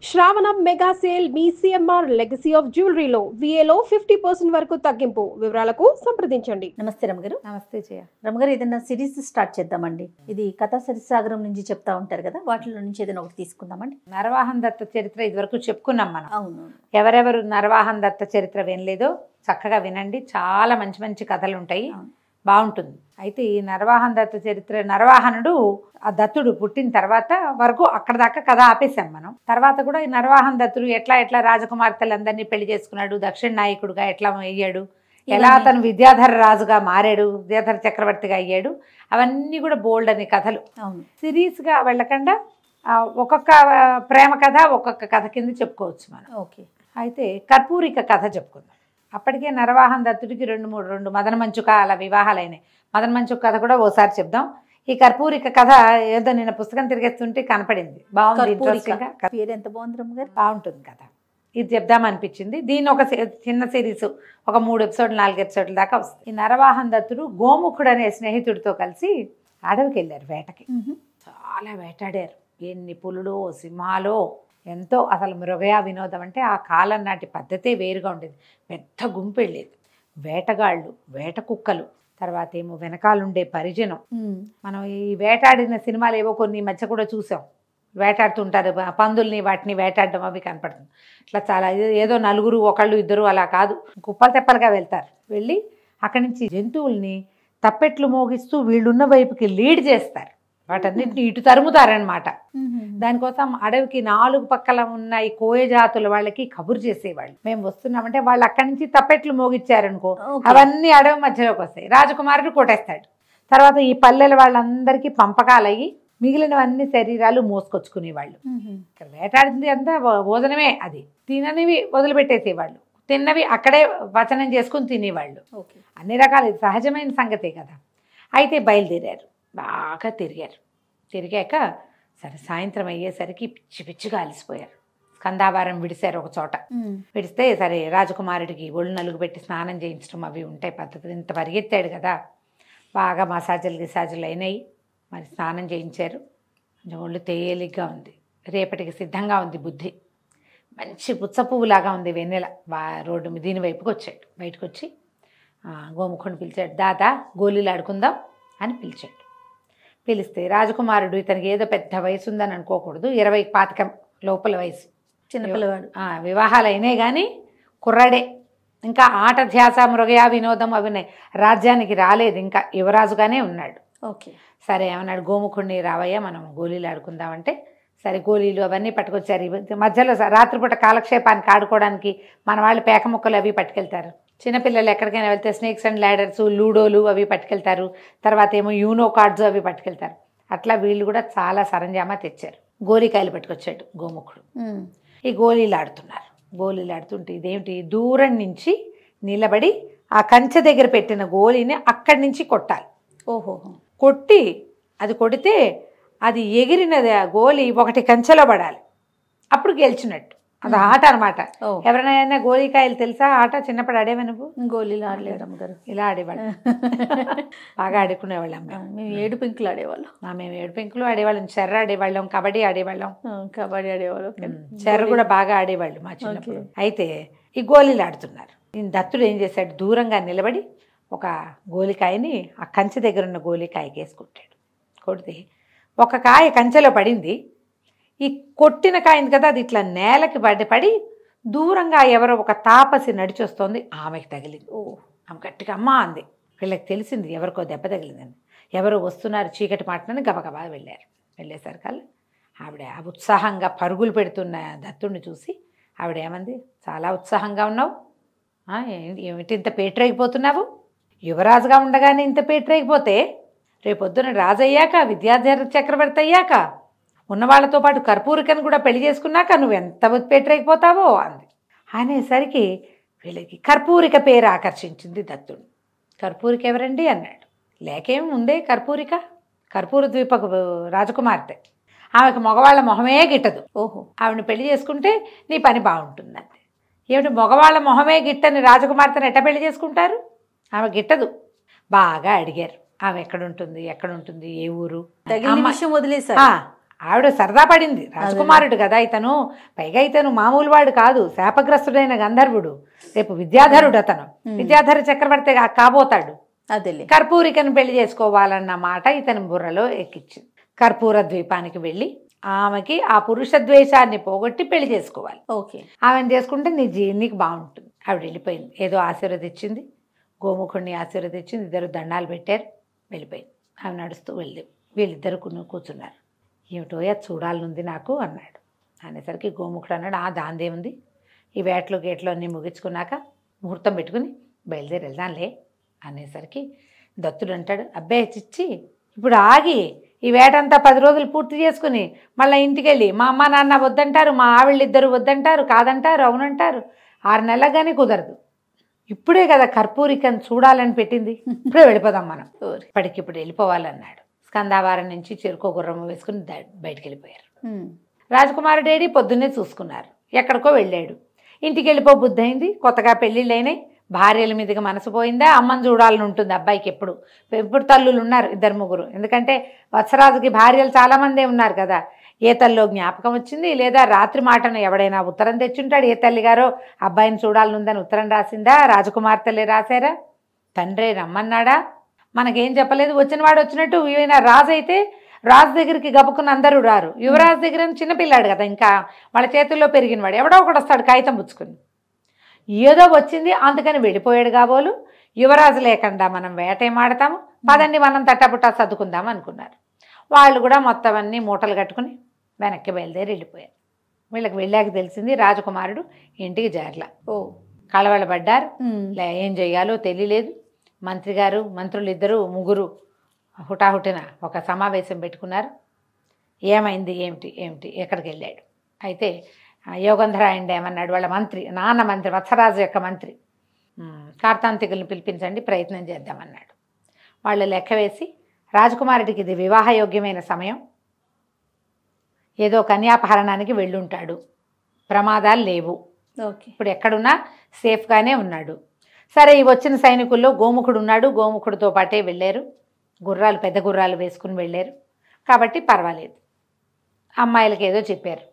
శ్రావణం mega sale మీ CMR legacy of జ్యువెలరీలో విఏలో 50% వరకు తగ్గింపు. వివరాలకు సంప్రదించండి. నమస్తే రమగారు. నమస్తే జయ. రమగారు, ఏదైనా సిరీస్ స్టార్ట్ చేద్దామండి. ఇది కథా సరిసాగరం నుంచి చెప్తా ఉంటారు కదా, వాటిలో నుంచి ఏదైనా ఒకటి తీసుకుందామండి. నరవాహన్ దత్త చరిత్ర ఇదివరకు చెప్పుకున్నాం మనం. అవును. ఎవరెవరు నరవాహన్ దత్త చరిత్ర వినలేదో చక్కగా వినండి. చాలా మంచి మంచి కథలు ఉంటాయి, బాగుంటుంది. అయితే ఈ నరవాహన్ దత్త చరిత్ర, నరవాహనుడు ఆ దత్తుడు పుట్టిన తర్వాత వరకు అక్కడ దాకా కథ ఆపేశాం మనం. తర్వాత కూడా ఈ నరవాహన్ దత్తుడు ఎట్లా రాజకుమార్తెలందరినీ పెళ్లి చేసుకున్నాడు, దక్షిణ నాయకుడుగా ఎట్లా అయ్యాడు, ఎలా అతను విద్యాధర రాజుగా మారాడు, విద్యాధర చక్రవర్తిగా అయ్యాడు, అవన్నీ కూడా బోల్డ్ అని కథలు. అవును. సిరీస్గా వెళ్ళకుండా ఒక్కొక్క ప్రేమ కథ ఒక్కొక్క కథ కింద చెప్పుకోవచ్చు మనం. ఓకే. అయితే కర్పూరిక కథ చెప్పుకుందాం. అప్పటికే నరవాహన్ దత్తుడికి రెండు మదన మంచుక అలా వివాహాలైనాయి. మదన మంచుక కథ కూడా ఓసారి చెప్దాం. ఈ కర్పూరిక కథ ఏదో నేను పుస్తకం తిరిగేస్తుంటే కనపడింది, బాగుంది, ఇంట్రెస్టింగ్గా. పేరు ఎంత బాగుంది రమగారు. బాగుంటుంది కథ, ఇది చెప్దామనిపించింది. దీని ఒక చిన్న సిరీస్, ఒక 3 ఎపిసోడ్లు 4 ఎపిసోడ్ల దాకా వస్తుంది. ఈ నరవాహన్ దత్తుడు గోముఖుడు అనే స్నేహితుడితో కలిసి అడవికి వెళ్ళారు వేటకి. చాలా వేటాడారు, ఎన్ని పులులో సింహాలో, ఎంతో. అసలు మృగయా వినోదం అంటే ఆ కాలం నాటి పద్ధతే వేరుగా ఉండేది. పెద్ద గుంపు వెళ్ళేది, వేటగాళ్ళు, వేట కుక్కలు, తర్వాత ఏమో వెనకాలండే పరిజనం. మనం ఈ వేటాడిన సినిమాలు ఏవో కొన్ని మధ్య కూడా చూసాం, వేటాడుతుంటారు పందుల్ని, వాటిని వేటాడడం అవి కనపడుతుంది. ఇట్లా చాలా ఏదో నలుగురు ఒకళ్ళు ఇద్దరు అలా కాదు, కుప్పలు తెప్పలుగా వెళ్తారు. వెళ్ళి అక్కడి నుంచి జంతువుల్ని తప్పెట్లు మోగిస్తూ వీళ్ళున్న వైపుకి లీడ్ చేస్తారు, వాటన్నిటిని ఇటు తరుముతారనమాట. దానికోసం అడవికి 4 పక్కల ఉన్న ఈ కోయ జాతుల వాళ్ళకి కబురు చేసేవాళ్ళు, మేము వస్తున్నామంటే. వాళ్ళు అక్కడి నుంచి తప్పెట్లు మోగిచ్చారనుకో, అవన్నీ అడవి మధ్యలోకి వస్తాయి. రాజకుమారుడు కొట్టేస్తాడు. తర్వాత ఈ పల్లెల వాళ్ళందరికీ పంపకాలయ్యి మిగిలినవన్నీ శరీరాలు మోసుకొచ్చుకునేవాళ్ళు. ఇక్కడ వేటాడింది అంతా భోజనమే, అది తిననివి వదిలిపెట్టేసేవాళ్ళు, తిన్నవి అక్కడే వచనం చేసుకుని తినేవాళ్ళు. అన్ని రకాలు, సహజమైన సంగతే కదా. అయితే బయలుదేరారు, బాగా తిరిగాక సరే సాయంత్రం అయ్యేసరికి పిచ్చి పిచ్చిగా అలసిపోయారు. స్కందావారం విడిశారు ఒక చోట. విడిస్తే సరే రాజకుమారుడికి ఒళ్ళు నలుగు పెట్టి స్నానం చేయించడం అవి ఉంటాయి పద్ధతులు. ఇంత పరిగెత్తాడు కదా, బాగా గిసాజులు అయినాయి. మరి స్నానం చేయించారు. కొంచెం ఒళ్ళు తేలిగ్గా ఉంది, రేపటికి సిద్ధంగా ఉంది బుద్ధి. మంచి పుచ్చ పువ్వులాగా ఉంది వెన్నెల. రోడ్డు దీని వైపుకి వచ్చాడు. బయటకు వచ్చి గోముఖుడిని పిలిచాడు. దాదా గోళీలు ఆడుకుందాం అని పిలిచాడు. పిలిస్తే రాజకుమారుడు, ఇతనికి ఏదో పెద్ద వయసు ఉందని అనుకోకూడదు, 20-25 లోపల వయసు, చిన్నపిల్లవాడు. వివాహాలు అయినాయి కానీ కుర్రాడే. ఇంకా ఆట ధ్యాస మృగయా వినోదం అవి రాజ్యానికి రాలేదు, ఇంకా యువరాజుగానే ఉన్నాడు. ఓకే. సరే ఏమన్నాడు, గోముఖుడిని రావయ్యా మనం గోళీలు ఆడుకుందామంటే సరే గోళీలు అవన్నీ పట్టుకొచ్చారు. మధ్యలో రాత్రిపూట కాలక్షేపానికి ఆడుకోవడానికి మన వాళ్ళు పేక ముక్కలు అవి పట్టుకెళ్తారు. చిన్నపిల్లలు ఎక్కడికైనా వెళ్తే స్నేక్స్ అండ్ ల్యాడర్స్, లూడోలు అవి పట్టుకెళ్తారు. తర్వాత ఏమో యూనో కార్డ్స్ అవి పట్టుకెళ్తారు. అట్లా వీళ్ళు కూడా చాలా సరంజామా తెచ్చారు. గోళీకాయలు పట్టుకొచ్చాడు గోముఖుడు. ఈ గోళీలు ఆడుతుంటే ఇదేమిటి, దూరం నుంచి నిలబడి ఆ కంచె దగ్గర పెట్టిన గోళీని అక్కడి నుంచి కొట్టాలి. కొట్టి అది కొడితే అది ఎగిరినది ఆ గోళీ ఒకటి కంచెలో పడాలి, అప్పుడు గెలిచినట్టు. అది ఆట అనమాట. ఎవరైనా గోళీకాయలు తెలుసా ఆట? చిన్నప్పుడు ఆడేవా నువ్వు? గోళీలు ఆడలేదు అమ్మగారు. ఇలా ఆడేవాళ్ళం, బాగా ఆడుకునేవాళ్ళం. మేము 7 పెంకులు ఆడేవాళ్ళం. మేము 7 పెంకులు ఆడేవాళ్ళం, చెర్ర ఆడేవాళ్ళం, కబడ్డీ ఆడేవాళ్ళం. చెర్ర కూడా బాగా ఆడేవాళ్ళు మా చిన్నప్పుడు. అయితే ఈ గోళీలు ఆడుతున్నారు. ఈ దత్తుడు ఏం చేశాడు, దూరంగా నిలబడి ఒక గోళీకాయని ఆ కంచె దగ్గర ఉన్న గోళీకాయకి వేసుకుంటాడు. కొడితే ఒక కాయ కంచెలో పడింది. ఈ కొట్టిన కాయింది కదా, అది ఇట్లా నేలకి పడి దూరంగా ఎవరో ఒక తాపసి నడిచొస్తోంది, ఆమెకి తగిలింది. ఆమె గట్టిగా అమ్మా అంది. వీళ్ళకి తెలిసింది ఎవరికో దెబ్బ తగిలిందని. ఎవరో వస్తున్నారు చీకటి మాటనని గబగబా వెళ్ళేసరికల్లా ఆవిడ ఉత్సాహంగా పరుగులు పెడుతున్న దత్తుడిని చూసి ఆవిడ ఏమంది, చాలా ఉత్సాహంగా ఉన్నావు, ఏమిటి ఇంత పేటరైపోతున్నావు? యువరాజుగా ఉండగానే ఇంత పేటరైపోతే రేపొద్దున రాజయ్యాక, విద్యాధర చక్రవర్తి అయ్యాక, ఉన్నవాళ్లతో పాటు కర్పూరికను కూడా పెళ్లి చేసుకున్నాక నువ్వు ఎంత పేటరైపోతావో అంది. అనేసరికి వీళ్ళకి కర్పూరిక పేరు ఆకర్షించింది దత్తుడు. కర్పూరిక ఎవరండి అన్నాడు. లేకేమి ఉందే కర్పూర ద్వీపకు రాజకుమార్తె, ఆమెకు మగవాళ్ళ మొహమే గిట్టదు. ఆవిడని పెళ్లి చేసుకుంటే నీ పని బాగుంటుందండి. ఏమిటి మగవాళ్ళ మొహమే గిట్టని రాజకుమార్తెను ఎట్ట పెళ్లి చేసుకుంటారు? ఆమె గిట్టదు. బాగా అడిగారు, ఆమె ఎక్కడుంటుంది, ఏ ఊరు, వదిలేసారు. ఆవిడ సరదా పడింది, రాజకుమారుడు కదా ఇతను, పైగా ఇతను మామూలు వాడు కాదు, శాపగ్రస్తుడైన గంధర్వుడు, రేపు విద్యాధరుడు అతను, విద్యాధర చక్రవర్తి కాబోతాడు. అదేలే. కర్పూరికను పెళ్లి చేసుకోవాలన్న మాట ఇతని బుర్రలో ఎక్కించింది. కర్పూర ద్వీపానికి వెళ్ళి ఆమెకి ఆ పురుష ద్వేషాన్ని పోగొట్టి పెళ్లి చేసుకోవాలి. ఓకే. ఆమెను చేసుకుంటే నీకు బాగుంటుంది. ఆవిడ వెళ్ళిపోయింది, ఏదో ఆశీర్వదించింది, గోముఖుడిని ఆశీర్వదించింది, ఇద్దరు దండాలు పెట్టారు, వెళ్ళిపోయింది. ఆమె నడుస్తూ వీళ్ళిద్దరు కూర్చున్నారు. ఏమిటో అది చూడాలనుంది నాకు అన్నాడు. అనేసరికి గోముఖుడు అన్నాడు, దాందే ఉంది, ఈ వేటలు గేట్లు అన్నీ ముగించుకున్నాక ముహూర్తం పెట్టుకుని బయలుదేరి వెళ్దాంలే అనేసరికి దత్తుడు అంటాడు, అబ్బాయి చిచ్చి ఇప్పుడు ఆగి ఈ వేటంతా 10 రోజులు పూర్తి చేసుకుని మళ్ళీ ఇంటికి వెళ్ళి మా అమ్మ నాన్న వద్దంటారు, మా ఆవిళ్ళిద్దరు వద్దంటారు, కాదంటారు, అవునంటారు, 6 నెలలకు కానీ కుదరదు. ఇప్పుడే కదా కర్పూరికను చూడాలని పెట్టింది, ఇప్పుడే వెళ్ళిపోదాం మనం, ఇప్పటికిప్పుడు వెళ్ళిపోవాలన్నాడు. స్కందావారం నుంచి చెరుకో గుర్రము వేసుకుని బయటికి వెళ్ళిపోయారు. రాజకుమారుడేడి పొద్దున్నే చూసుకున్నారు, ఎక్కడికో వెళ్ళాడు. ఇంటికి వెళ్ళిపో బుద్ధి అయింది, కొత్తగా పెళ్ళిళ్ళు అయినాయి, భార్యల మీదుగా మనసు పోయిందా, అమ్మని చూడాలని ఉంటుంది అబ్బాయికి. ఎప్పుడు తల్లులు ఉన్నారు 2-3, ఎందుకంటే వత్సరాజుకి భార్యలు చాలామందే ఉన్నారు కదా. ఏ తల్లో జ్ఞాపకం వచ్చింది, లేదా రాత్రి మాటను ఎవడైనా ఉత్తరం తెచ్చుంటాడు, ఏ తల్లిగారో అబ్బాయిని చూడాలనుందని ఉత్తరం రాసిందా, రాజకుమార్తెలే రాశారా, తండ్రే రమ్మన్నాడా, మనకేం చెప్పలేదు, వచ్చినవాడు వచ్చినట్టు. ఈయన రాజు అయితే రాజు దగ్గరికి గబుకుని అందరూ రారు, యువరాజు దగ్గర చిన్నపిల్లాడు కదా, ఇంకా వాళ్ళ చేతుల్లో పెరిగినవాడు, ఎవడో ఒకటి వస్తాడు కాగితం పుచ్చుకుని, ఏదో వచ్చింది అందుకని వెళ్ళిపోయాడు కాబోలు. యువరాజు లేకుండా మనం వేటేమాడతాము, పదండి మనం తట్టపుట్టా సర్దుకుందాం అనుకున్నారు. వాళ్ళు కూడా మొత్తం అన్నీ మూటలు కట్టుకుని వెనక్కి బయలుదేరి వెళ్ళిపోయారు. వీళ్ళకి వెళ్ళాక తెలిసింది రాజకుమారుడు ఇంటికి చేరలా. కళవళపడ్డారు, ఏం చెయ్యాలో తెలియలేదు. మంత్రి గారు, మంత్రులు 2-3 హుటాహుటిన ఒక సమావేశం పెట్టుకున్నారు. ఏమైంది, ఏమిటి ఎక్కడికి వెళ్ళాడు. అయితే యోగంధరాయుడు ఏమన్నాడు, వాళ్ళ మంత్రి, నాన్న మంత్రి, వత్సరాజు యొక్క మంత్రి, కార్తాంతికుల్ని పిలిపించండి, ప్రయత్నం చేద్దామన్నాడు. వాళ్ళు లెక్క వేసి, రాజకుమారుడికి ఇది వివాహయోగ్యమైన సమయం, ఏదో కన్యాపహరణానికి వెళ్ళుంటాడు, ప్రమాదాలు లేవు, ఇప్పుడు ఎక్కడున్నా సేఫ్గానే ఉన్నాడు. సరే, ఈ వచ్చిన సైనికుల్లో గోముఖుడు ఉన్నాడు, గోముఖుడితో పాటే వెళ్ళారు, గుర్రాలు పెద్ద గుర్రాలు వేసుకుని వెళ్ళారు కాబట్టి పర్వాలేదు. అమ్మాయిలకి ఏదో చెప్పారు,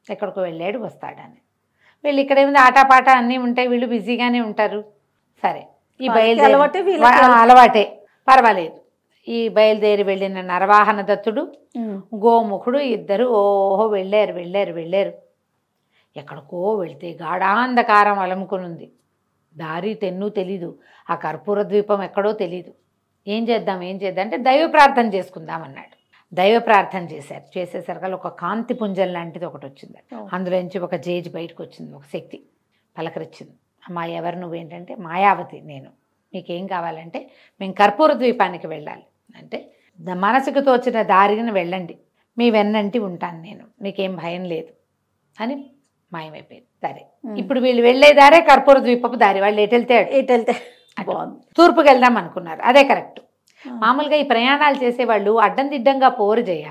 ఎక్కడికో వెళ్ళాడు వస్తాడని. వీళ్ళు ఇక్కడేముంది ఆటపాట అన్నీ ఉంటాయి, వీళ్ళు బిజీగానే ఉంటారు. సరే, ఈ అలవాటే, పర్వాలేదు. ఈ బయలుదేరి వెళ్ళిన నరవాహన దత్తుడు, గోముఖుడు ఇద్దరు వెళ్ళారు. ఎక్కడికో వెళ్తే గాఢాంధకారం అలముకునుంది, దారి తెన్ను తెలీదు, ఆ కర్పూర ద్వీపం ఎక్కడో తెలీదు. ఏం చేద్దాం అంటే దైవ ప్రార్థన చేసుకుందామన్నాడు. దైవ ప్రార్థన చేసేసరికి ఒక కాంతి పుంజం లాంటిది ఒకటి వచ్చింది, అందులోంచి ఒక జేజి బయటకు వచ్చింది, ఒక శక్తి పలకరించింది. అమ్మా ఎవరు నువ్వేంటంటే, మాయావతి నేను, మీకేం కావాలంటే మేము కర్పూర ద్వీపానికి వెళ్ళాలి అంటే, మనసుకు తోచిన దారిని వెళ్ళండి, మీ వెన్నంటి ఉంటాను నేను, మీకేం భయం లేదు అని మాయమైపోయింది. సరే, ఇప్పుడు వీళ్ళు వెళ్ళే దారే కర్పూర ద్వీపపు దారి, వాళ్ళు ఎటెళ్తే తూర్పుకి వెళ్దాం అనుకున్నారు, అదే కరెక్ట్. మామూలుగా ఈ ప్రయాణాలు చేసేవాళ్ళు అడ్డం దిడ్డంగా పోరు చేయ,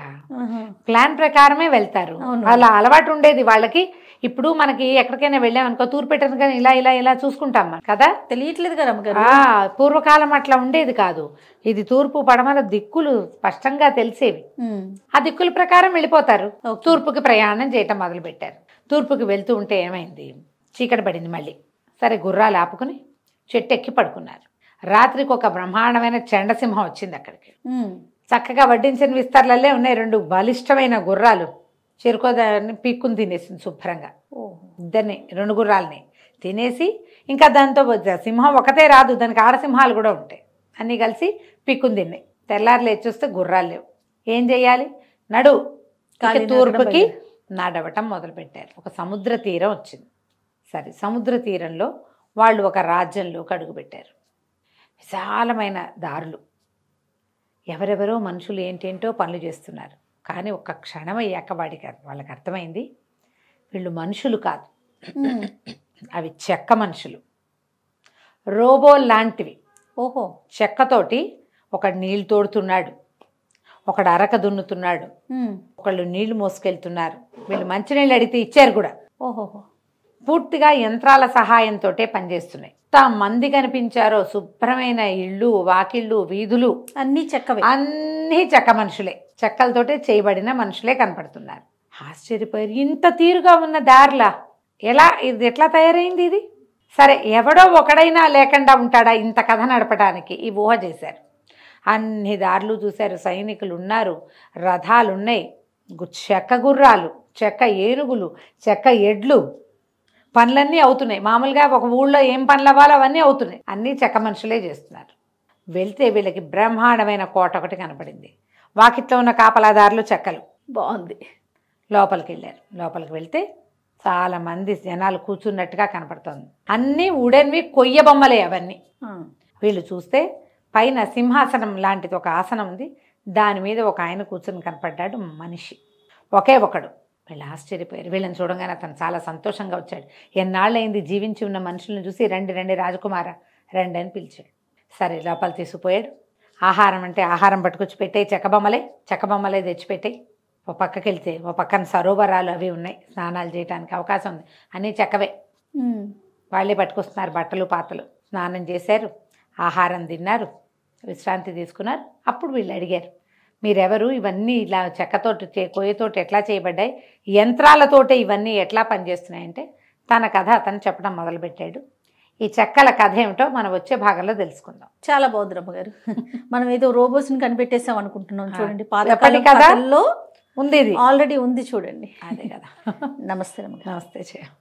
ప్లాన్ ప్రకారమే వెళ్తారు, వాళ్ళ అలవాటు ఉండేది వాళ్ళకి. ఇప్పుడు మనకి ఎక్కడికైనా వెళ్ళామనుకో, తూర్పు పెట్టను కానీ ఇలా చూసుకుంటాం మనం కదా, తెలియట్లేదు కదా. పూర్వకాలం అట్లా ఉండేది కాదు, ఇది తూర్పు పడమర దిక్కులు స్పష్టంగా తెలిసేవి, ఆ దిక్కుల ప్రకారం వెళ్ళిపోతారు. తూర్పుకి ప్రయాణం చేయటం మొదలు పెట్టారు. తూర్పుకి వెళ్తూ ఉంటే ఏమైంది, చీకటి పడింది మళ్ళీ. సరే, గుర్రాలు ఆపుకుని చెట్టు ఎక్కి పడుకున్నారు. రాత్రికి ఒక బ్రహ్మాండమైన చండసింహం వచ్చింది అక్కడికి. చక్కగా వడ్డించిన విస్తర్లల్లే ఉన్నాయి 2 బలిష్టమైన గుర్రాలు. చెరుకోదాన్ని పీక్కుని తినేసింది శుభ్రంగా, ఇద్దరిని 2 గుర్రాలని తినేసి. ఇంకా దాంతో సింహం ఒకటే రాదు, దానికి ఆడసింహాలు కూడా ఉంటాయి, అన్నీ కలిసి పీక్కుని తిన్నాయి. తెల్లారు లేచి చూస్తే గుర్రాలు లేవు. ఏం చెయ్యాలి, తూర్పుకి నడవటం మొదలుపెట్టారు. ఒక సముద్ర తీరం వచ్చింది. సరే, సముద్ర తీరంలో వాళ్ళు ఒక రాజ్యంలోకి అడుగుపెట్టారు. విశాలమైన దారులు, ఎవరెవరో మనుషులు ఏంటేంటో పనులు చేస్తున్నారు. కానీ ఒక్క క్షణం అయ్యాక వాళ్ళకి అర్థమైంది, వీళ్ళు మనుషులు కాదు, అవి చెక్క మనుషులు, రోబో లాంటివి. చెక్కతోటి ఒకడు నీళ్ళు తోడుతున్నాడు, ఒకడు అరక దున్నుతున్నాడు, ఒకళ్ళు నీళ్లు మోసుకెళ్తున్నారు. వీళ్ళు మంచినీళ్ళు అడిగితే ఇచ్చారు కూడా. పూర్తిగా యంత్రాల సహాయంతో పనిచేస్తున్నాయి. మంది కనిపించారో శుభ్రమైన ఇళ్ళు, వాకిళ్ళు, వీధులు అన్నీ చెక్క మనుషులే. చెక్కలతోటే చేయబడిన మనుషులే కనపడుతున్నారు. ఆశ్చర్యపోయారు, ఇంత తీరుగా ఉన్న దారిలా ఇది ఎట్లా తయారైంది ఇది? సరే, ఎవడో ఒకడైనా లేకుండా ఉంటాడా ఇంత కథ నడపడానికి? ఈ ఊహ చేశారు. అన్ని దారులు చూశారు, సైనికులు ఉన్నారు, రథాలు ఉన్నాయి, చెక్క గుర్రాలు, చెక్క ఏనుగులు, చెక్క ఎడ్లు, పనులన్నీ అవుతున్నాయి. మామూలుగా ఒక ఊళ్ళో ఏం పనులు అవ్వాలో అవన్నీ అవుతున్నాయి. అన్నీ చెక్క మనుషులే చేస్తున్నారు. వెళ్తే వీళ్ళకి బ్రహ్మాండమైన కోట ఒకటి కనపడింది. వాకిట్లో ఉన్న కాపలాదారులు చెక్కలు. బాగుంది. లోపలికి వెళ్ళారు. లోపలికి వెళ్తే చాలామంది జనాలు కూర్చున్నట్టుగా కనపడుతుంది. అన్నీ ఉడెన్వి, కొయ్య బొమ్మలే అవన్నీ. వీళ్ళు చూస్తే పైన సింహాసనం లాంటిది ఒక ఆసనం ఉంది, దాని మీద ఒక ఆయన కూర్చుని కనపడ్డాడు, మనిషి, ఒకే ఒకడు. వీళ్ళు ఆశ్చర్యపోయారు. వీళ్ళని చూడగానే అతను చాలా సంతోషంగా వచ్చాడు. ఎన్నాళ్ళైంది జీవించి ఉన్న మనుషులను చూసి, రండి రండి రాజకుమార రండి అని పిలిచాడు. సరే, లోపల తీసుకుపోయాడు. ఆహారం అంటే ఆహారం పట్టుకొచ్చి పెట్టాయి, చెక్కబొమ్మలే తెచ్చిపెట్టాయి. ఓ పక్కకి వెళ్తే ఓ పక్కన సరోవరాలు అవి ఉన్నాయి, స్నానాలు చేయడానికి అవకాశం ఉంది, అన్నీ చెక్కవే. వాళ్ళే పట్టుకొస్తున్నారు బట్టలు పాతలు. స్నానం చేశారు, ఆహారం తిన్నారు, విశ్రాంతి తీసుకున్నారు. అప్పుడు వీళ్ళు అడిగారు, మీరెవరు? ఇవన్నీ ఇలా చెక్కతోటి కొయ్యతోటి ఎట్లా చేయబడ్డాయి? యంత్రాలతోటే ఇవన్నీ ఎట్లా పనిచేస్తున్నాయంటే తన కథ అతను చెప్పడం మొదలుపెట్టాడు. ఈ చెక్కల కథ ఏమిటో మనం వచ్చే భాగంలో తెలుసుకుందాం. చాలా బాగుంది రమ్మగారు. మనం ఏదో రోబోస్ని కనిపెట్టేసాం అనుకుంటున్నాం. చూడండి, పాత కథల్లో ఉంది, ఇది ఆల్రెడీ ఉంది చూడండి. అదే కదా. నమస్తే రమ్మగారు. నమస్తే.